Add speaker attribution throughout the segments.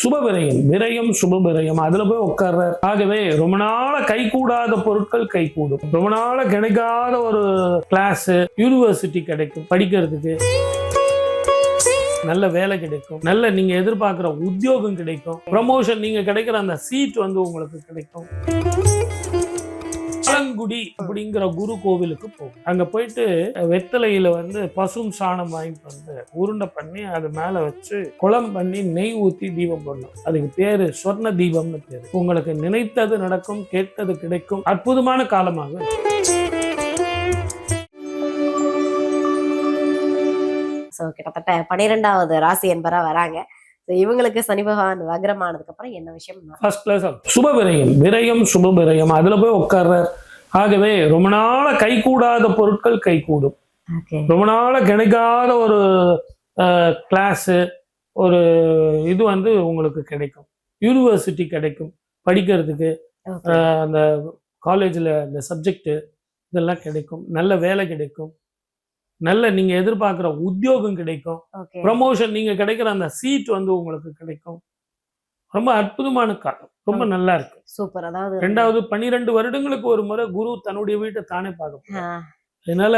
Speaker 1: சுபவிரயம், விரயம் சுபவிரயம், அதுல போய் உட்கார்றார். ஆகவே ரொம்ப நாள கை கூடாத பொருட்கள் கை கூடும். ரொம்ப நாள கிடைக்காத ஒரு கிளாஸ், யூனிவர்சிட்டி கிடைக்கும் படிக்கிறதுக்கு. நல்ல வேலை கிடைக்கும், நல்ல நீங்க எதிர்பார்க்கிற உத்தியோகம் கிடைக்கும், ப்ரமோஷன், நீங்க கிடைக்கிற அந்த சீட் உங்களுக்கு கிடைக்கும். ஆலங்குடி அப்படிங்கிற குரு கோவிலுக்கு போகும். அங்க போயிட்டு வெத்தலையில பசும் சாணம் வாங்கிட்டு உருண்டை பண்ணி அது மேல வச்சு குளம் பண்ணி நெய் ஊத்தி தீபம் பண்ணணும். அதுக்கு பேரு சொர்ண தீபம்னு பேரு. உங்களுக்கு நினைத்தது நடக்கும், கேட்டது கிடைக்கும். அற்புதமான காலமாக
Speaker 2: கிட்டத்தட்ட 12வது ராசி என்பரா வராங்க. இவங்களுக்கு சனி பகவான் வக்ரமானதுக்கு அப்புறம் என்ன விஷயம்?
Speaker 1: ஃபர்ஸ்ட் கிளாஸ் சுபவிரயம், விரயம் சுபவிரயம், அதுல போய் உட்கார்றார். ஆகவே ரொம்ப நாள கை கூடாத பொருட்கள் கை கூடும். ரொம்ப நாள கிடைக்காத ஒரு கிளாஸ், ஒரு இது உங்களுக்கு கிடைக்கும். யூனிவர்சிட்டி கிடைக்கும் படிக்கிறதுக்கு. அந்த காலேஜில் அந்த சப்ஜெக்ட் இதெல்லாம் கிடைக்கும். நல்ல வேலை கிடைக்கும், நல்ல நீங்க எதிர்பார்க்கிற உத்தியோகம் கிடைக்கும், ப்ரமோஷன், நீங்க கிடைக்கிற அந்த சீட் உங்களுக்கு கிடைக்கும். ரொம்ப அற்புதமான காலம், ரொம்ப நல்லா இருக்கு.
Speaker 2: சூப்பர். அதாவது
Speaker 1: 12 வருடங்களுக்கு ஒரு முறை குரு தன்னுடைய வீட்டை தானே பார்க்க. அதனால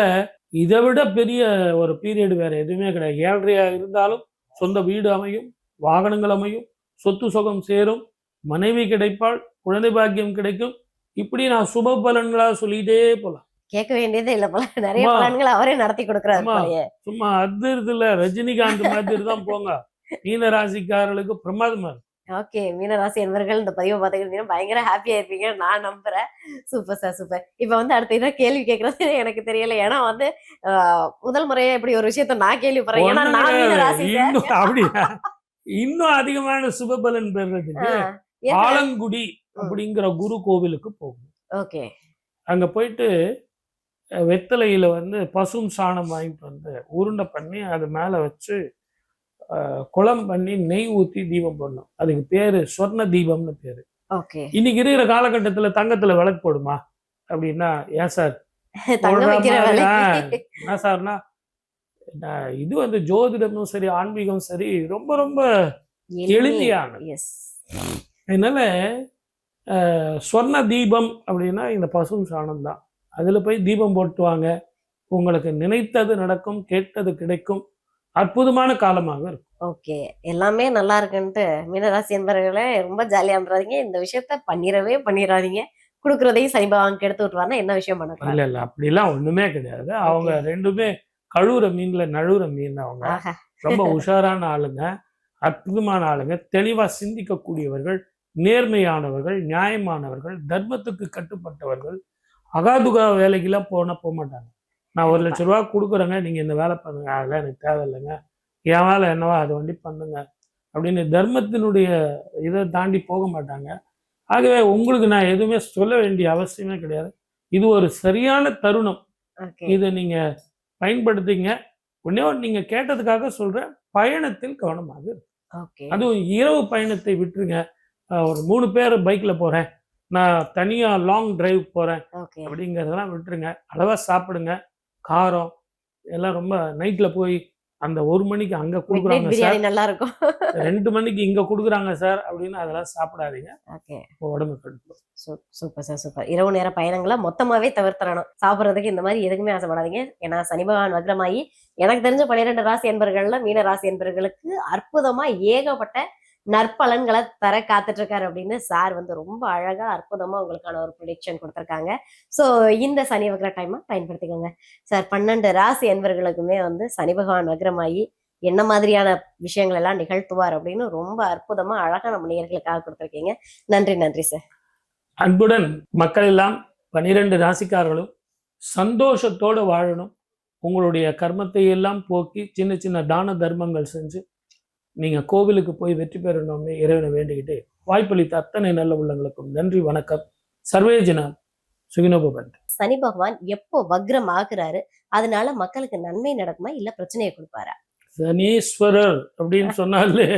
Speaker 1: இதை விட பெரிய ஒரு பீரியட் வேற எதுவுமே கிடையாது. 7.5 இருந்தாலும் சொந்த வீடு அமையும், வாகனங்கள் அமையும், சொத்து சுகம் சேரும், மனைவி கிடைப்பாள், குழந்தை பாக்கியம் கிடைக்கும். இப்படி நான் சுப பலன்களா சொல்லிட்டே போலாம்.
Speaker 2: கேட்க வேண்டியதே இல்ல போல, நிறைய பலன்கள் அவரே நடத்தி கொடுக்கிறாரு.
Speaker 1: சும்மா அதிர்துல ரஜினிகாந்த் மாதிரி தான் போங்க. மீன ராசிக்காரர்களுக்கு பிரமாதமா இருக்கு.
Speaker 2: ஓகே, மீனராசி என்பவர்கள் இந்த பதிவை பார்த்துக்கிட்டீங்கன்னா பயங்கர ஹாப்பியா இருப்பீங்க, நான் நம்புறேன். Super sir, super. இப்ப அடுத்த என்ன கேள்வி கேட்கறது எனக்கு தெரியல. ஏன்னா முதல் முறையா இப்படி ஒரு விஷயத்த நான் கேள்விப்படுறேன். ஏன்னா நான் மீனராசி.
Speaker 1: இன்னும் அதிகமான சுபபலன் பெறுறதுக்கு ஆலங்குடி அப்படிங்கிற குரு கோவிலுக்கு போகும்.
Speaker 2: ஓகே.
Speaker 1: அங்க போயிட்டு வெத்தலையில பசும் சாணம் வாங்கிட்டு உருண்டை பண்ணி அது மேல வச்சு குளம் பண்ணி நெய் ஊத்தி தீபம் பண்ணணும். அதுக்கு பேரு சொர்ண தீபம்னு பேரு. இன்னைக்கு இருக்கிற காலகட்டத்துல தங்கத்துல விளக்கு போடுமா அப்படின்னா, ஏன் சார் என்ன சார்னா, இது ஜோதிடமும் சரி ஆன்மீகம் சரி ரொம்ப ரொம்ப எளிமையான. அதனால சொர்ண தீபம் அப்படின்னா இந்த பசும் சாணம் தான். அதுல போய் தீபம் போட்டுவாங்க. உங்களுக்கு நினைத்தது நடக்கும், கேட்டது கிடைக்கும். அற்புதமான காலமாக இருக்கும்.
Speaker 2: ஓகே, எல்லாமே நல்லா இருக்குன்ட்டு மீனராசி என்பவர்களே ரொம்ப ஜாலியா பண்றாதீங்க. இந்த விஷயத்த பண்ணிடாதீங்க. கொடுக்கறதையும் சனி பகவான் கெடுத்து விட்டுவாருன்னா என்ன விஷயம் பண்ண?
Speaker 1: இல்ல அப்படிலாம் ஒண்ணுமே கிடையாது. அவங்க ரெண்டுமே கழுவுற மீன்ல நழுவுற மீன். அவங்க ரொம்ப உஷாரான ஆளுங்க, அற்புதமான ஆளுங்க, தெளிவா சிந்திக்கக்கூடியவர்கள், நேர்மையானவர்கள், நியாயமானவர்கள், தர்மத்துக்கு கட்டுப்பட்டவர்கள். அகாதுகா வேலைக்கெல்லாம் போக மாட்டாங்க. நான் 1 லட்ச ரூபா கொடுக்குறேங்க, நீங்க இந்த வேலை பண்ணுங்க, அதெல்லாம் எனக்கு தேவையில்லைங்க, என் வேலை என்னவோ அதை பண்ணுங்க அப்படின்னு தர்மத்தினுடைய இதை தாண்டி போக மாட்டாங்க. ஆகவே உங்களுக்கு நான் எதுவுமே சொல்ல வேண்டிய அவசியமே கிடையாது. இது ஒரு சரியான தருணம். இதை நீங்க பயன்படுத்திங்க. உடனே நீங்க கேட்டதுக்காக சொல்றேன், பயணத்தில் கவனமாக இருக்கு. அதுவும் இரவு பயணத்தை விட்டுருங்க. ஒரு 3 பேர் பைக்ல போறேன், நான் தனியா லாங் டிரைவ் போறேன் அப்படிங்கறதெல்லாம் விட்டுருங்க. அளவா சாப்பிடுங்க. காரம் எல்லாம் ரொம்ப நைட்ல போய் அந்த 1 மணிக்கு அங்க கொடுக்குறாங்க சார்,
Speaker 2: நல்லா இருக்கும்,
Speaker 1: 2 மணிக்கு இங்க கொடுக்குறாங்க சார் அப்படின்னு அதெல்லாம் சாப்பிடாதீங்க. உடம்பு கெடுக்கும்.
Speaker 2: Super sir, super. இரவு நேர பயணங்களை மொத்தமாவே தவிர்த்தரணும். சாப்பிட்றதுக்கு இந்த மாதிரி எதுக்குமே ஆசைப்படாதீங்க. ஏன்னா சனி பகவான் வக்ரமாயி எனக்கு தெரிஞ்ச 12 ராசி என்பர்கள்ல மீன ராசி என்பர்களுக்கு அற்புதமா ஏகப்பட்ட நற்பலன்களை தர காத்துட்டு இருக்காரு அப்படின்னு சார் ரொம்ப அழகா அற்புதமா உங்களுக்கான ஒரு ப்ரெடிக்ஷன் கொடுத்துருக்காங்க. ஸோ இந்த சனி வக்ர டைமா பயன்படுத்திக்கோங்க சார். 12 ராசி என்பர்களுக்குமே சனி பகவான் வக்ரமாயி என்ன மாதிரியான விஷயங்கள் எல்லாம் நிகழ்த்துவார் அப்படின்னு ரொம்ப அற்புதமா அழகா நம்ம நேயர்களுக்காக கொடுத்துருக்கீங்க. நன்றி, நன்றி சார்.
Speaker 1: அன்புடன் மக்கள் எல்லாம் 12 ராசிக்காரர்களும் சந்தோஷத்தோடு வாழணும். உங்களுடைய கர்மத்தை எல்லாம் போக்கி சின்ன சின்ன தான தர்மங்கள் செஞ்சு நீங்க கோவிலுக்கு போய் வெற்றி பெறணும்னு இறைவனை வேண்டிக்கிட்டு வாய்ப்பளித்த அத்தனை நல்ல உள்ளங்களுக்கும் நன்றி, வணக்கம். சர்வேஜனா சுகினோ பவந்து.
Speaker 2: சனி பகவான் எப்போ வக்ரம் ஆகுறாரு, அதனால மக்களுக்கு நன்மை நடக்குமா இல்ல பிரச்சனையை கொடுப்பாரா?
Speaker 1: சனீஸ்வரர் அப்படின்னு சொன்னாலே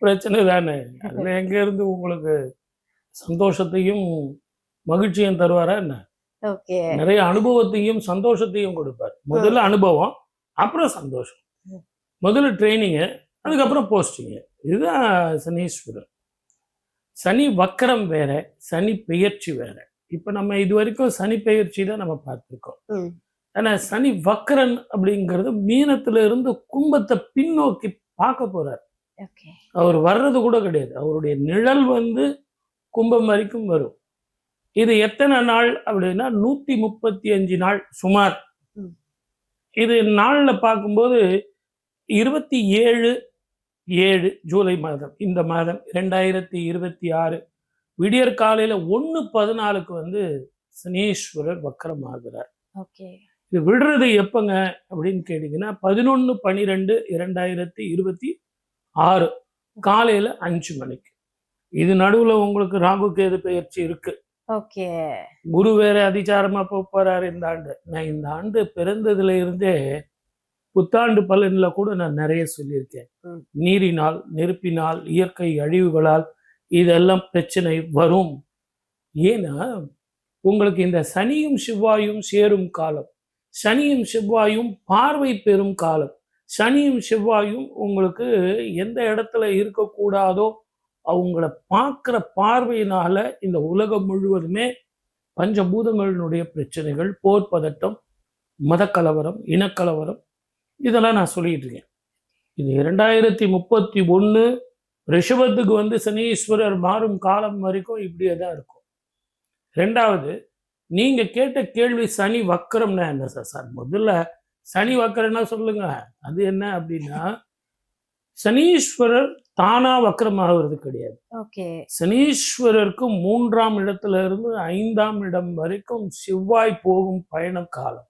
Speaker 1: பிரச்சனை தானே. அதுல எங்க இருந்து உங்களுக்கு சந்தோஷத்தையும் மகிழ்ச்சியும் தருவாரா என்ன? நிறைய அனுபவத்தையும் சந்தோஷத்தையும் கொடுப்பார். முதல்ல அனுபவம், அப்புறம் சந்தோஷம். முதல்ல ட்ரைனிங்கு, அதுக்கப்புறம் போஸ்டிங்கு. இதுதான் சனீஸ்வரர். சனி வக்கரம் வேற, சனி பெயர்ச்சி வேற. இப்ப நம்ம இது வரைக்கும் சனி பெயர்ச்சி தான் நம்ம பார்த்திருக்கோம். ஆனா சனி வக்கரன் அப்படிங்கிறது மீனத்துல இருந்து கும்பத்தை பின்னோக்கி பார்க்க போறார். அவர் வர்றது கூட கிடையாது. அவருடைய நிழல் வந்து கும்பம் வரைக்கும் வரும். இது எத்தனை நாள் அப்படின்னா 135 நாள் சுமார். இது நாள்ல பார்க்கும்போது 27/7 ஜூலை மாதம், இந்த மாதம் 2026 விடியற் காலையில 1:14 வந்து சனீஸ்வரர் வக்கரம் ஆகிறார். இது விடுறது எப்பங்க அப்படின்னு கேட்டீங்கன்னா 11/12/2026 காலையில 5 மணிக்கு. இது நடுவுல உங்களுக்கு ராகு கேது பெயர்ச்சி இருக்கு. குரு வேற அதிசாரமா போறாரு இந்த ஆண்டு. நான் இந்த ஆண்டு பிறந்ததுல இருந்தே புத்தாண்டு பலன்ல கூட நான் நிறைய சொல்லியிருக்கேன். நீரினால், நெருப்பினால், இயற்கை அழிவுகளால் இதெல்லாம் பிரச்சனை வரும். ஏன்னா உங்களுக்கு இந்த சனியும் செவ்வாயும் சேரும் காலம், சனியும் செவ்வாயும் பார்வை பெறும் காலம். சனியும் செவ்வாயும் உங்களுக்கு எந்த இடத்துல இருக்கக்கூடாதோ அவங்கள பார்க்குற பார்வையினால இந்த உலகம் முழுவதுமே பஞ்சபூதங்களினுடைய பிரச்சனைகள், போர் பதட்டம், மதக்கலவரம், இனக்கலவரம், இதெல்லாம் நான் சொல்லிட்டு இருக்கேன். இது 2031 ரிஷபத்துக்கு வந்து சனீஸ்வரர் மாறும் காலம் வரைக்கும் இப்படியே தான் இருக்கும். ரெண்டாவது, நீங்க கேட்ட கேள்வி சனி வக்கரம்னா என்ன சார்? முதல்ல சனி வக்கரம்னா சொல்லுங்க. அது என்ன அப்படின்னா, சனீஸ்வரர் தானா வக்கரமாகிறது கிடையாது. சனீஸ்வரருக்கு 3ஆம் இடத்துல இருந்து 5ஆம் இடம் வரைக்கும் செவ்வாய் போகும் பயண காலம்.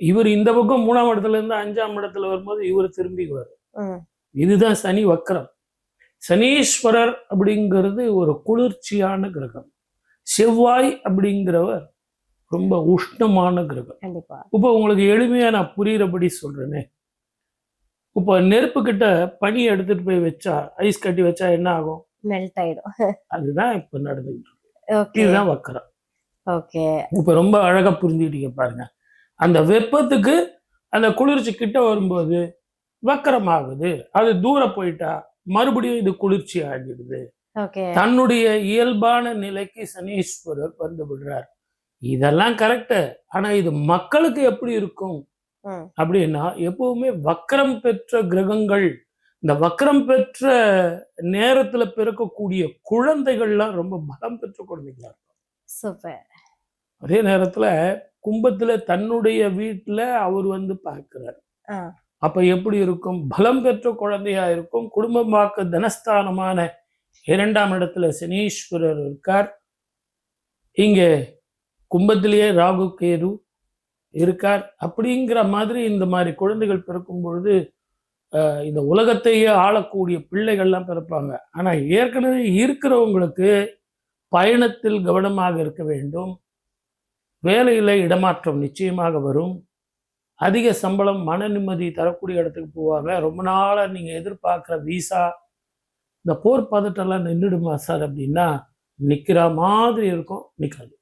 Speaker 1: இவர் இந்த பக்கம் 3ஆம் இடத்துல இருந்து 5ஆம் இடத்துல வரும்போது இவர் திரும்பிக்குவார். இதுதான் சனி வக்கரம். சனீஸ்வரர் அப்படிங்கிறது ஒரு குளிர்ச்சியான கிரகம். செவ்வாய் அப்படிங்கிறவர் ரொம்ப உஷ்ணமான கிரகம். இப்ப உங்களுக்கு எளிமையா நான் புரியுறபடி சொல்றேனே, இப்ப நெருப்பு கிட்ட பனி எடுத்துட்டு போய் வச்சா, ஐஸ் கட்டி வச்சா என்ன ஆகும்?
Speaker 2: மெல்ட் ஆயிடும்.
Speaker 1: அதுதான் இப்ப நடந்துகிட்டு இருக்கு. இதுதான் வக்கரம். இப்ப ரொம்ப அழகா புரிஞ்சுக்கிட்டீங்க பாருங்க. அந்த வெப்பத்துக்கு அந்த குளிர்ச்சி கிட்ட வரும்போது வக்கரம் ஆகுது. அது தூரம் போயிட்டா மறுபடியும் இது குளிர்ச்சி ஆகிடுது. தன்னுடைய இயல்பான நிலைக்கு சனீஸ்வரர் வந்து விடுறார். இதெல்லாம் கரெக்ட். ஆனா இது மக்களுக்கு எப்படி இருக்கும் அப்படின்னா, எப்பவுமே வக்கரம் பெற்ற கிரகங்கள், இந்த வக்கரம் பெற்ற நேரத்துல பிறக்கக்கூடிய குழந்தைகள்லாம் ரொம்ப பலம் பெற்ற குழந்தைகளா இருக்கும். அதே நேரத்துல கும்பத்துல தன்னுடைய வீட்டுல அவர் வந்து பார்க்கிறார். அப்ப எப்படி இருக்கும்? பலம் பெற்ற குழந்தையா இருக்கும். குடும்பமாக்க தனஸ்தானமான 2ஆம் இடத்துல சனீஸ்வரர் இருக்கார். இங்க கும்பத்திலேயே ராகு கேது இருக்கார். அப்படிங்கிற மாதிரி இந்த மாதிரி குழந்தைகள் பிறக்கும் பொழுது இந்த உலகத்தையே ஆளக்கூடிய பிள்ளைகள்லாம் பிறப்பாங்க. ஆனா ஏற்கனவே இருக்கிறவங்களுக்கு பயணத்தில் கவனமாக இருக்க வேண்டும். வேலையில இடமாற்றம் நிச்சயமாக வரும். அதிக சம்பளம், மன நிம்மதி தரக்கூடிய இடத்துக்கு போவாங்க. ரொம்ப நாளா நீங்க எதிர்பார்க்குற விசா, இந்த போர் பதட்டெல்லாம் நின்றுடுமா சார் அப்படின்னா, நிற்கிற மாதிரி இருக்கும், நிற்காது.